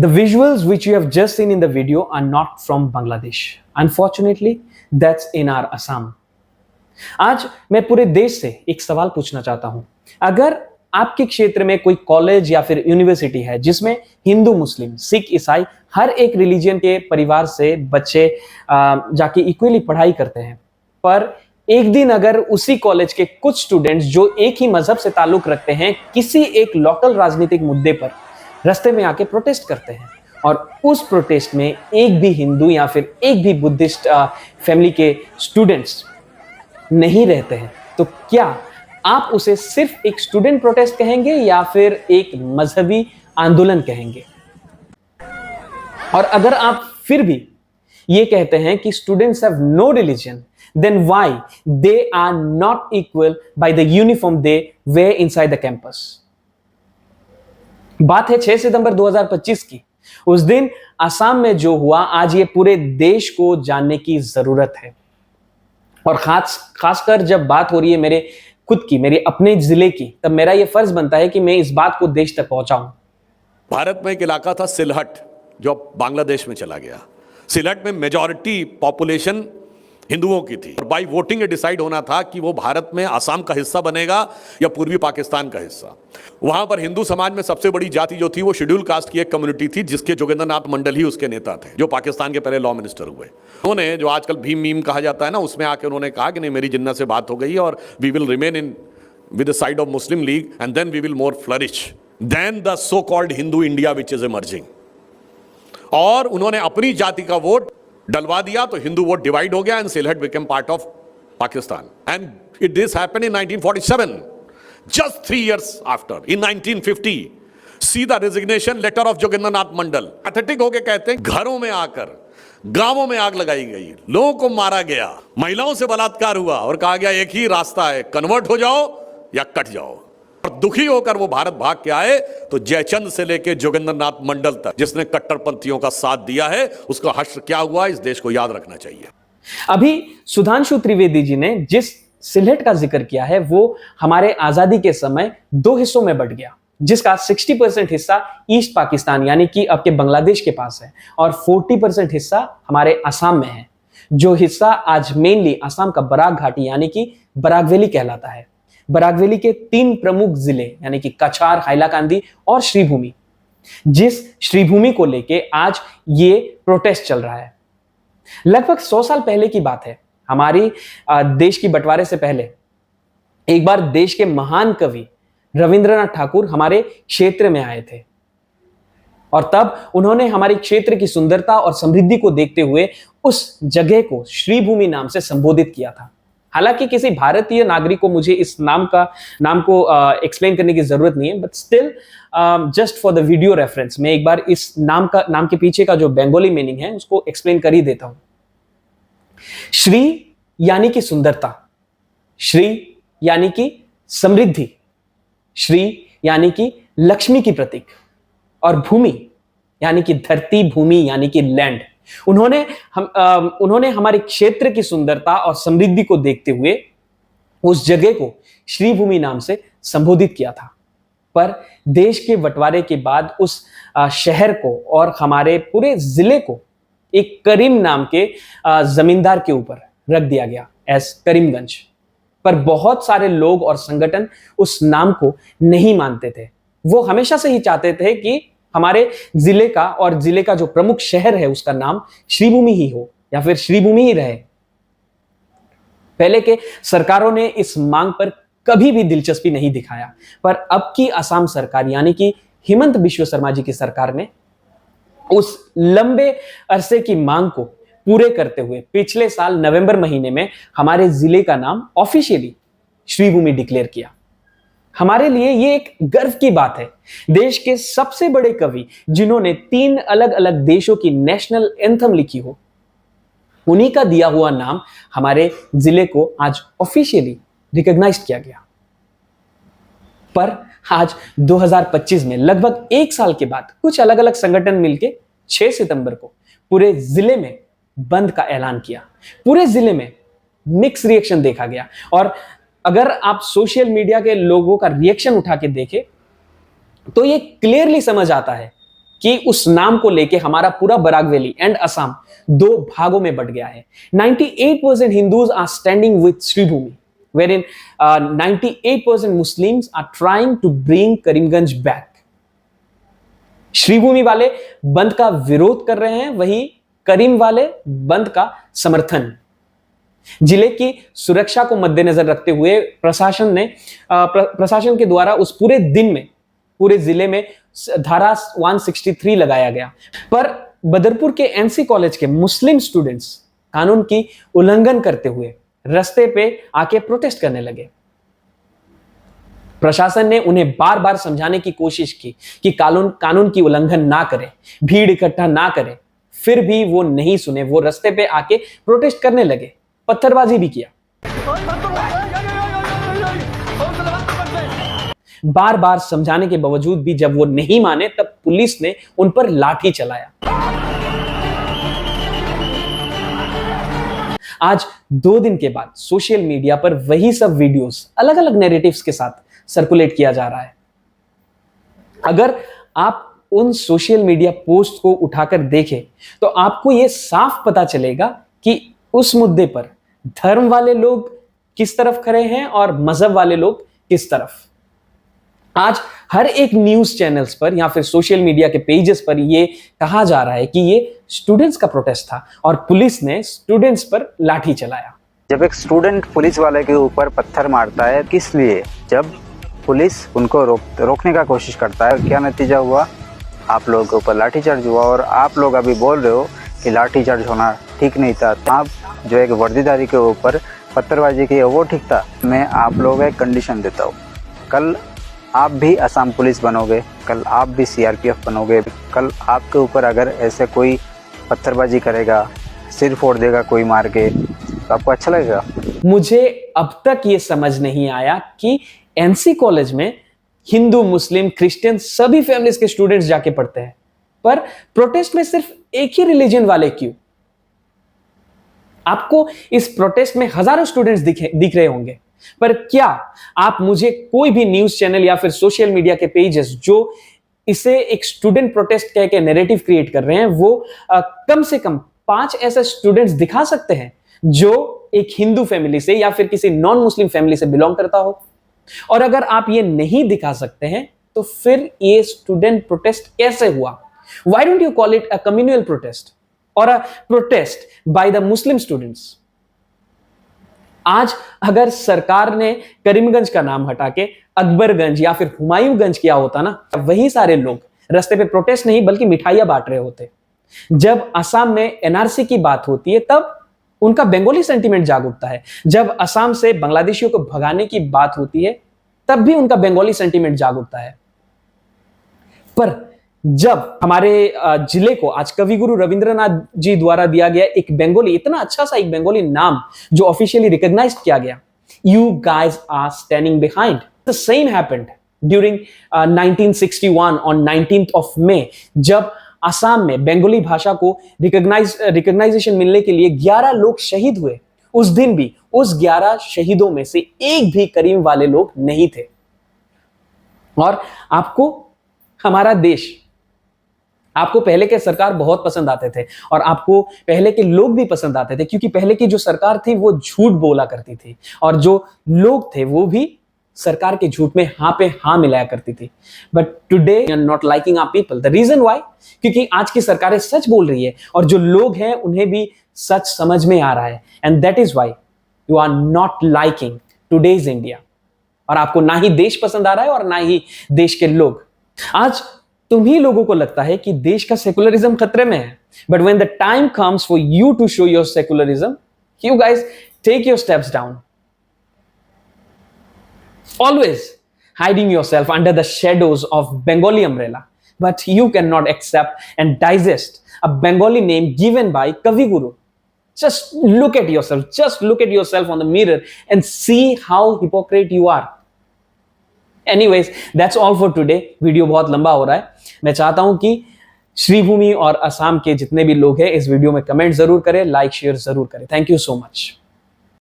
The visuals which you have just seen in the video are not from Bangladesh. Unfortunately, that's in our Assam. आज मैं पूरे देश से एक सवाल पूछना चाहता हूं। अगर आपके क्षेत्र में कोई कॉलेज या फिर यूनिवर्सिटी है जिसमें हिंदू, मुस्लिम, सिख, ईसाई हर एक रिलीजन के परिवार से बच्चे जाके इक्वली पढ़ाई करते हैं, पर एक दिन अगर उसी कॉलेज के कुछ स्टूडेंट्स जो एक ही मजहब से ताल्लुक रखते हैं किसी एक लोकल राजनीतिक मुद्दे पर रास्ते में आके प्रोटेस्ट करते हैं और उस प्रोटेस्ट में एक भी हिंदू या फिर एक भी बुद्धिस्ट फैमिली के स्टूडेंट्स नहीं रहते हैं, तो क्या आप उसे सिर्फ एक स्टूडेंट प्रोटेस्ट कहेंगे या फिर एक मजहबी आंदोलन कहेंगे? और अगर आप फिर भी ये कहते हैं कि students have no religion, then why they are not equal by the uniform they wear inside the campus? बात है 6 सितंबर 2025 की। उस दिन असम में जो हुआ आज ये पूरे देश को जानने की जरूरत है। और खासकर जब बात हो रही है मेरे खुद की, मेरे अपने जिले की, तब मेरा यह फर्ज बनता है कि मैं इस बात को देश तक पहुंचाऊं। भारत में एक इलाका था सिलहट, जो बांग्लादेश में चला गया। सिलहट में मेजॉरिटी पॉपुलेशन हिंदुओं की थी और बाई वोटिंग ये डिसाइड होना था कि वो भारत में आसाम का हिस्सा बनेगा या पूर्वी पाकिस्तान का हिस्सा। वहां पर हिंदू समाज में सबसे बड़ी जाति जो थी वो शेड्यूल कास्ट की एक कम्युनिटी थी, जिसके जोगेंद्र नाथ मंडल ही उसके नेता थे, जो पाकिस्तान के पहले लॉ मिनिस्टर हुए। उन्होंने, जो आजकल भीम मीम कहा जाता है ना, उसमें आके उन्होंने कहा कि नहीं, मेरी जिन्ना से बात हो गई और we will remain in with the side of Muslim League and then we will more flourish than the so called Hindu India which is emerging. और उन्होंने अपनी जाति का वोट डलवा दिया तो हिंदू वोट डिवाइड हो गया and Sylhet became part of Pakistan. And it this happened in 1947, just 3 years after. In 1950 see the resignation letter of Jogendra Nath Mandal. Pathetic होके कहते हैं घरों में आकर गांवों में आग लगाई गई, लोगों को मारा गया, महिलाओं से बलात्कार हुआ और कहा गया एक ही रास्ता है, कन्वर्ट हो जाओ या कट जाओ। और दुखी होकर वो भारत भाग के आए तो जयचंद से लेके जोगेंद्र नाथ मंडल तक जिसने कट्टरपंथियों का साथ दिया है, उसका हश्र क्या हुआ इस देश को याद रखना चाहिए। अभी सुधांशु त्रिवेदी जी ने जिस सिलहट का जिक्र किया है वो हमारे आजादी के समय 2 हिस्सों में बंट गया, जिसका 60% हिस्सा ईस्ट पाकिस्तान यानी कि अब के बांग्लादेश के पास है और 40% हिस्सा हमारे असम में है, जो हिस्सा आज मेनली असम का बराक घाटी यानी कि बराक वैली कहलाता है। बराक वैली के 3 प्रमुख जिले यानी कि कछार, हाइलाकांदी और श्रीभूमि, जिस श्रीभूमि को लेके आज ये प्रोटेस्ट चल रहा है। लगभग 100 साल पहले की बात है। हमारी देश की बंटवारे से पहले एक बार देश के महान कवि रविंद्रनाथ ठाकुर हमारे क्षेत्र में आए थे और तब उन्होंने हमारे क्षेत्र की सुंदरता और समृद्धि को देखते हुए उस जगह को श्रीभूमि नाम से संबोधित किया था। हालांकि किसी भारतीय नागरिक को मुझे इस नाम को एक्सप्लेन करने की जरूरत नहीं है, but still just for the video reference मैं एक बार इस नाम के पीछे का जो बंगाली मीनिंग है उसको एक्सप्लेन कर ही देता हूं। श्री यानी कि सुंदरता, श्री यानी कि समृद्धि, श्री यानी कि लक्ष्मी की प्रतीक और भूमि यानी कि धरती, भूमि यानी कि लैंड। उन्होंने हमारे क्षेत्र की सुंदरता और समृद्धि को देखते हुए उस जगह को श्रीभूमि नाम से संबोधित किया था। पर देश के बंटवारे के बाद उस शहर को और हमारे पूरे जिले को एक करीम नाम के जमींदार के ऊपर रख दिया गया एज करीमगंज। पर बहुत सारे लोग और संगठन उस नाम को नहीं मानते थे। वो हमेशा से ही चाहते थे कि हमारे जिले का और जिले का जो प्रमुख शहर है उसका नाम श्रीभूमि ही हो या फिर श्रीभूमि ही रहे। पहले के सरकारों ने इस मांग पर कभी भी दिलचस्पी नहीं दिखाया, पर अब की असम सरकार यानी कि हिमंत बिश्व शर्मा जी की सरकार ने उस लंबे अरसे की मांग को पूरे करते हुए पिछले साल नवंबर महीने में हमारे जिले का नाम ऑफिशियली श्रीभूमि डिक्लेयर किया। हमारे लिए ये एक गर्व की बात है। देश के सबसे बड़े कवि जिन्होंने 3 अलग अलग देशों की नेशनल एंथम लिखी हो, उन्हीं का दिया हुआ नाम हमारे जिले को आज ऑफिशियली रिकॉग्नाइज किया गया। पर आज 2025 में लगभग 1 साल के बाद कुछ अलग अलग संगठन मिलकर 6 सितंबर को पूरे जिले में बंद का ऐलान किया। पूरे जिले में मिक्स रिएक्शन देखा गया और अगर आप सोशल मीडिया के लोगों का रिएक्शन उठा के देखें तो ये क्लियरली समझ आता है कि उस नाम को लेके हमारा पूरा बराक वैली एंड असम दो भागों में बट गया है। 98% Hindus are standing with Sribhumi, wherein 98% Muslims are trying to bring Karimganj back. Sribhumi वाले बंद का विरोध कर रहे हैं, वहीं करीम वाले बंद का समर्थन। जिले की सुरक्षा को मद्देनजर रखते हुए प्रशासन के द्वारा उस पूरे दिन में पूरे जिले में धारा 163 लगाया गया। पर बदरपुर के एनसी कॉलेज के मुस्लिम स्टूडेंट्स कानून की उल्लंघन करते हुए रास्ते पे आके प्रोटेस्ट करने लगे। प्रशासन ने उन्हें बार बार समझाने की कोशिश की कि कानून की उल्लंघन ना करें, भीड़ इकट्ठा ना करें, फिर भी वो नहीं सुने। वो रास्ते पे आके प्रोटेस्ट करने लगे, पत्थरबाजी भी किया। बार बार समझाने के बावजूद भी जब वो नहीं माने, तब पुलिस ने उन पर लाठी चलाया। आज 2 दिन के बाद सोशल मीडिया पर वही सब वीडियोस अलग अलग नैरेटिव्स के साथ सर्कुलेट किया जा रहा है। अगर आप उन सोशल मीडिया पोस्ट को उठाकर देखें तो आपको यह साफ पता चलेगा कि उस मुद्दे पर धर्म वाले लोग किस तरफ खड़े हैं और मजहब वाले लोग किस तरफ। आज हर एक न्यूज चैनल्स पर या फिर सोशल मीडिया के पेजेस पर यह कहा जा रहा है कि ये स्टूडेंट्स का प्रोटेस्ट था और पुलिस ने स्टूडेंट्स पर लाठी चलाया। जब एक स्टूडेंट पुलिस वाले के ऊपर पत्थर मारता है, किस लिए? जब पुलिस उनको रोकने का कोशिश करता है, क्या नतीजा हुआ? आप लोगों के ऊपर लाठीचार्ज हुआ। और आप लोग अभी बोल रहे हो कि लाठीचार्ज होना ठीक नहीं था। आप जो एक वर्दीधारी के ऊपर पत्थरबाजी की है वो ठीक था। मैं आप लोगों को एक कंडीशन देता हूँ, कल आप भी असम पुलिस बनोगे, कल आप भी सीआरपीएफ बनोगे, कल आपके ऊपर अगर ऐसे कोई पत्थरबाजी करेगा, सिर फोड़ देगा कोई मार के, तो आपको अच्छा लगेगा? मुझे अब तक ये समझ नहीं आया कि एनसी कॉलेज में हिंदू, मुस्लिम, क्रिश्चियन सभी फैमिलीज के स्टूडेंट्स जाके पढ़ते हैं, पर प्रोटेस्ट में सिर्फ एक ही रिलीजन वाले क्यों? आपको इस प्रोटेस्ट में हजारों स्टूडेंट्स दिख रहे होंगे, पर क्या आप मुझे कोई भी न्यूज चैनल या फिर सोशल मीडिया के पेजेस जो इसे एक स्टूडेंट प्रोटेस्ट कह के नैरेटिव क्रिएट कर रहे हैं, वो कम से कम 5 ऐसे स्टूडेंट्स दिखा सकते हैं जो एक हिंदू फैमिली से या फिर किसी नॉन मुस्लिम फैमिली से बिलोंग करता हो? और अगर आप ये नहीं दिखा सकते हैं तो फिर ये स्टूडेंट प्रोटेस्ट कैसे हुआ? Why don't you call it a communal protest or a protest by the Muslim students? आज अगर सरकार ने करीमगंज का नाम हटा के अकबरगंज या फिर हुमायूंगंज किया होता ना, वही सारे लोग रास्ते पे प्रोटेस्ट नहीं बल्कि मिठाइयां बांट रहे होते। जब असम में एनआरसी की बात होती है तब उनका बंगाली सेंटीमेंट जाग उठता है। जब असम से बांग्लादेशियों को भगाने की बात होती है तब भी उनका बंगाली सेंटीमेंट जाग उठता है। पर जब हमारे जिले को आज कविगुरु रविंद्रनाथ जी द्वारा दिया गया एक बंगाली, इतना अच्छा सा एक बंगाली नाम जो ऑफिशियली रिकॉग्नाइज्ड किया गया, you guys are standing behind. The same happened during 1961 on 19th of May, जब असम में बंगाली भाषा को रिकॉग्नाइजेशन मिलने के लिए 11 लोग शहीद हुए। उस दिन भी उस 11 शहीदों में से एक भी करीम वाले लोग नहीं थे। और आपको हमारा देश, आपको पहले के सरकार बहुत पसंद आते थे और आपको पहले के लोग भी पसंद आते थे, क्योंकि पहले की जो सरकार थी वो झूठ बोला करती थी और जो लोग थे वो भी सरकार के झूठ में हाँ पे हाँ मिलाया करती थी। But today you are not liking our people. The reason why? क्योंकि आज की सरकारें सच बोल रही है और जो लोग हैं उन्हें भी सच समझ में आ रहा है, and that is why you are not liking today's India. और आपको ना ही देश पसंद आ रहा है और ना ही देश के लोग। आज तुम्ही लोगों को लगता है कि देश का सेकुलरिज्म खतरे में है, but when the time comes for you to show your secularism, you guys take your steps down, always hiding yourself under the shadows of Bengali umbrella. But you cannot accept and digest a Bengali name given by Kavi Guru. Just look at yourself. Just look at yourself on the mirror and see how hypocrite you are. Anyways, that's all for today. Video बहुत लंबा हो रहा है। मैं चाहता हूं कि श्रीभूमि और असम के जितने भी लोग हैं इस वीडियो में कमेंट जरूर करें, लाइक शेयर जरूर करें। Thank you so much.